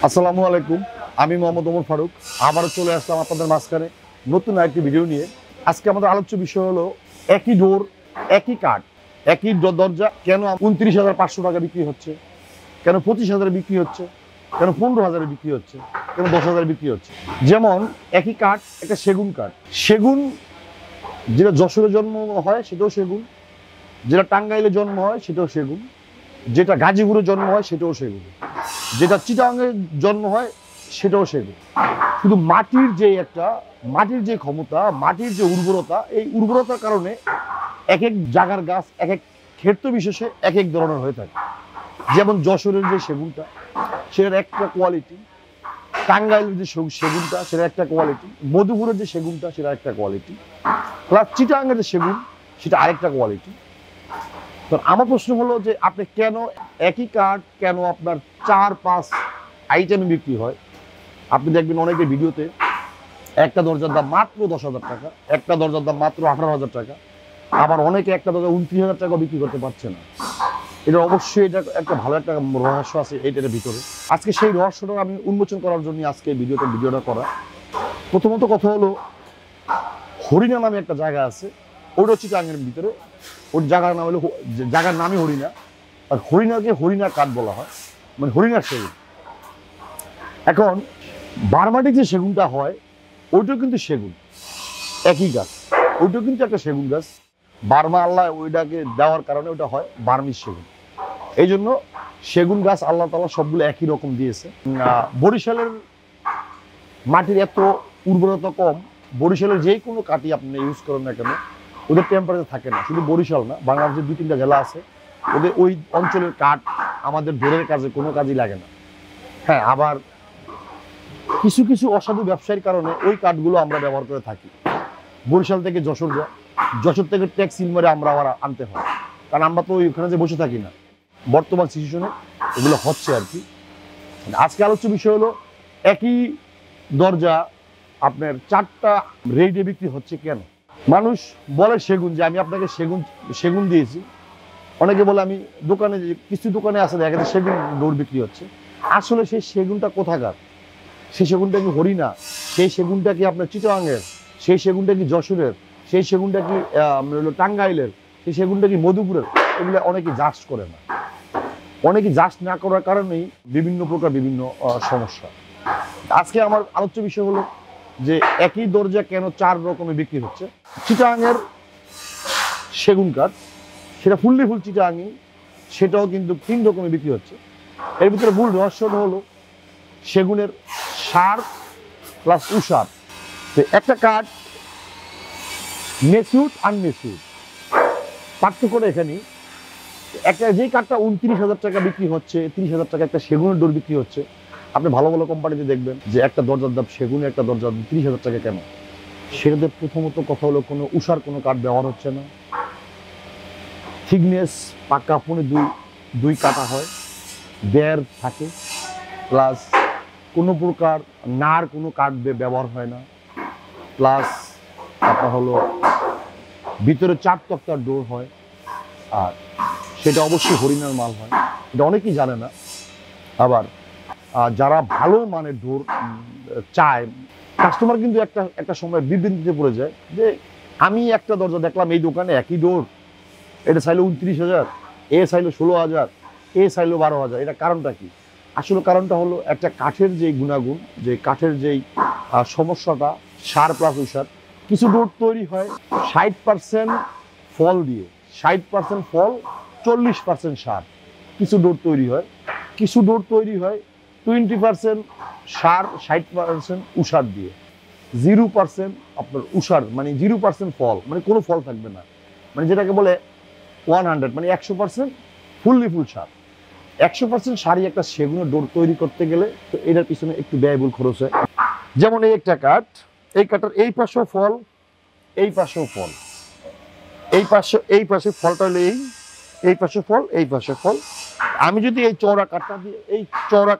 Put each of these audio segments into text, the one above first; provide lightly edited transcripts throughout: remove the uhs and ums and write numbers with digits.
আসসালামু আলাইকুম, আমি মোহাম্মদ ওমর ফারুক। আবারও চলে আসলাম আপনাদের মাঝখানে নতুন আরেকটি ভিডিও নিয়ে। আজকে আমাদের আলোচ্য বিষয় হলো একই ডোর, একই কাঠ, একই দরজা কেন 29,500 টাকা বিক্রি হচ্ছে, কেন 25,000 বিক্রি হচ্ছে, কেন 15,000 বিক্রি হচ্ছে, কেন 10,000 বিক্রি হচ্ছে। যেমন একই কাঠ, একটা সেগুন কাঠ। সেগুন যেটা যশোরে জন্ম হয় সেটাও সেগুন, যেটা টাঙ্গাইলে জন্ম হয় সেটাও সেগুন, যেটা গাজীপুরে জন্ম হয় সেটাও সেগুন, যেটা চিটাগাঙে জন্ম হয় সেটাও সেগুন। শুধু মাটির যে ক্ষমতা, মাটির যে উর্বরতা, এই উর্বরতার কারণে এক এক জায়গার গাছ এক এক ক্ষেত্র বিশেষে এক এক ধরনের হয়ে থাকে। যেমন যশোরের যে সেগুনটা সেটার একটা কোয়ালিটি, টাঙ্গাইলের যে সেগুনটা সেটা একটা কোয়ালিটি, মধুপুরের যে সেগুনটা সেটা একটা কোয়ালিটি, প্লাস চিটাগাঙের যে সেগুন সেটা আরেকটা কোয়ালিটি। তো আমার প্রশ্ন হলো যে আপনি কেন একই কাঠ কেন আপনার 4-5 আইটেমে বিক্রি হয়? আপনি দেখবেন অনেকের ভিডিওতে একটা দরজার দাম মাত্র 10,000 টাকা, একটা দরজার দাম মাত্র 18,000 টাকা, আবার অনেকে একটা দরজা 29,000 টাকা বিক্রি করতে পারছে না। এটা অবশ্যই এটা একটা ভালো একটা রহস্য আছে এইটার ভিতরে। আজকে সেই রহস্যটা আমি উন্মোচন করার জন্য আজকে ভিডিওটা করা। প্রথমত কথা হলো, হরিণা নামে একটা জায়গা আছে, ওটা হচ্ছে চিটাগাঙের ভিতরে। ওর জায়গার নামই হরিণা, আর হরিণাকে হরিণা কাঠ বলা হয়, মানে হরিণার সেগুন। এখন বারমাটিক যে সেগুনটা হয় ওইটাও কিন্তু সেগুন, একই গাছ, ওইটাও কিন্তু একটা সেগুন গাছ। বার্মা আল্লাহ ওইটাকে দেওয়ার কারণে ওটা হয় বার্মিজ সেগুন। এই জন্য সেগুন গাছ আল্লাহ তাআলা সবগুলো একই রকম দিয়েছে। বরিশালের মাটির এত উর্বরতা কম, বরিশালের যে কোনো কাঠই আপনি ইউজ করেন না কেন ওদের টেম্পারেচার থাকে না। শুধু বরিশাল না, বাংলাদেশের 2-3টা জেলা আছে, ওদের ওই অঞ্চলের কাঠ আমাদের ডোরের কাজে কোনো কাজই লাগে না। হ্যাঁ, আবার কিছু কিছু অসাধু ব্যবসায়ীর কারণে ওই কাঠগুলো আমরা ব্যবহার করে থাকি। বরিশাল থেকে যশোর যায়, যশোর থেকে ট্যাক্সিল মেরে আমরা আবার আনতে হয়, কারণ আমরা তো ওইখানে যে বসে থাকি না। বর্তমান সিচুয়েশনে এগুলো হচ্ছে আর কি। আজকে আলোচ্য বিষয় হলো একই দরজা আপনার 4টা রেটে বিক্রি হচ্ছে কেন। মানুষ বলে সেগুন, যে আমি আপনাকে সেগুন দিয়েছি। অনেকে বলে আমি দোকানে, কিছু দোকানে আছে দেখা যাচ্ছে সেগুন ডোর বিক্রি হচ্ছে। আসলে সেই সেগুনটা কোথাকার? সেই সেগুনটা কি হরিণা? সেই সেগুনটা কি আপনার চিটাগাঙের? সেই সেগুনটা কি যশোরের? সেই সেগুনটা কি টাঙ্গাইলের? সেই সেগুনটা কি মধুপুরের? এগুলো অনেকে জাস্ট করে না। অনেকে জাস্ট না করার কারণেই বিভিন্ন প্রকার বিভিন্ন সমস্যা। আজকে আমার আলোচ্য বিষয় হলো যে একই দরজা কেন 4 রকমে বিক্রি হচ্ছে। চিটাগাঙের সেগুন কাঠ, সেটা ফুল চিটাগাঙি, সেটাও কিন্তু 3 রকমে বিক্রি হচ্ছে। এর ভিতরে মূল রহস্যটা হলো সেগুনের সার প্লাস উষার। তো একটা কাঠ মেচিউর আনমেচিউর, পার্থক্যটা এখানেই। একটা যেই কাঠটা 29,000 টাকা বিক্রি হচ্ছে, 30,000 টাকা একটা সেগুনের ডোর বিক্রি হচ্ছে, আপনি ভালো ভালো কোম্পানিতে দেখবেন যে একটা দরজার দাম, সেগুনের একটা দরজার 30,000 টাকা কেন? সেটাতে প্রথমত কথা হলো কোনো উষার কোনো কাঠ ব্যবহার হচ্ছে না। থিকনেস পাকা ফোনে দুই কাটা হয়, দেড় থাকে, প্লাস কোনো প্রকার নার কোনো কাঠ ব্যবহার হয় না, প্লাস আপনার হলো ভিতরে 4 তক্তার ডোর হয়, আর সেটা অবশ্যই হরিণার মাল হয়। এটা অনেকেই জানে না। আবার যারা ভালো মানের ডোর চায়, কাস্টমার কিন্তু একটা সময় বিভ্রান্তিতে পড়ে যায় যে আমি একটা দরজা দেখলাম এই দোকানে একই ডোর, এটা চাইলো 29,000, এ চাইলো 16,000, এ চাইলো 12,000। এটা কারণটা কি? আসলে কারণটা হলো একটা কাঠের যে গুণাগুণ, যে কাঠের যেই সমস্যাটা, সার প্লাস উষার। কিছু ডোর তৈরি হয় 60% ফল দিয়ে, 60% ফল, 40% সার। কিছু ডোর তৈরি হয় 20% সার, 60% উষার দিয়ে, 0% আপনার উষার, মানে 0% ফল, মানে কোনো ফল থাকবে না, মানে যেটাকে বলে 100, মানে 100% ফুল সার। 100% সারই একটা সেগুনের ডোর তৈরি করতে গেলে তো এটার পিছনে একটু ব্যয়বহুল খরচ হয়। যেমন এই একটা কাঠ, এই কাঠের এই পাশেও ফল, এই পাশেও ফল, এই পাশে ফলটা হলো এই পাশে ফল, এই পাশে ফল। আমি যদি এই চওড়া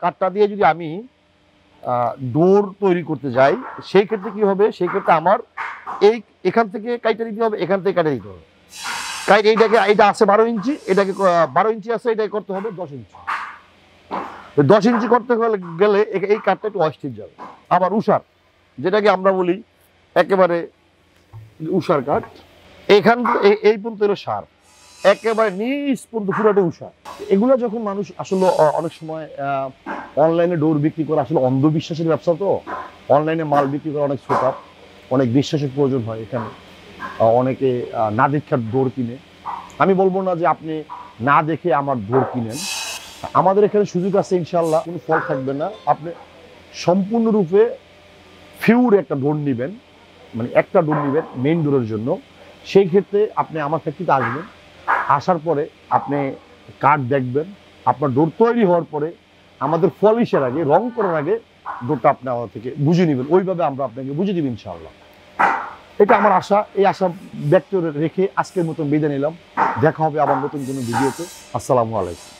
কাঠটা দিয়ে যদি আমি ডোর তৈরি করতে যাই, সেই ক্ষেত্রে কি হবে? সেই ক্ষেত্রে আমার এখান থেকে কাইটা দিতে হবে, এখান থেকে কাটা দিতে হবে। এইটা আছে 12 ইঞ্চি, এটাকে 12 ইঞ্চি আছে, এটাকে করতে হবে 10 ইঞ্চি। 10 ইঞ্চি করতে গেলে এই কাঠটা একটু অস্থির যাবে। আবার উষার, যেটাকে আমরা বলি একেবারে উষার কাঠ, এখান এই পর্যন্ত হলো সার, একেবারে নিচ পর্যন্ত পুরাটা উষা। এগুলো যখন মানুষ আসলে অনেক সময় অনলাইনে ডোর বিক্রি করে, আসলে অন্ধবিশ্বাসের ব্যবসা তো, অনলাইনে মাল বিক্রি করে অনেক ছোট, অনেক বিশ্বাসের প্রয়োজন হয় এখানে। অনেকে না দেখে ডোর কিনে। আমি বলবো না যে আপনি না দেখে আমার ডোর কিনেন, আমাদের এখানে সুযোগ আছে ইনশাল্লাহ, কোনো ফল থাকবে না। আপনি সম্পূর্ণরূপে ফিউর একটা ডোর নেবেন, মানে একটা ডোর নেবেন মেইন ডোরের জন্য। সেই ক্ষেত্রে আপনি আমার ফ্যাক্টরিতে আসবেন, আসার পরে আপনি কাঠ দেখবেন, আপনার ডোর তৈরি হওয়ার পরে আমাদের পলিশের আগে, রং করার আগে ডোরটা আপনি আমার থেকে বুঝে নেবেন, ওইভাবে আমরা আপনাকে বুঝে দিব ইনশাআল্লাহ। এটা আমার আশা। এই আশা ব্যক্ত রেখে আজকের মতন বিদায় নিলাম। দেখা হবে আবার নতুন কোনো ভিডিওতে। আসসালামু আলাইকুম।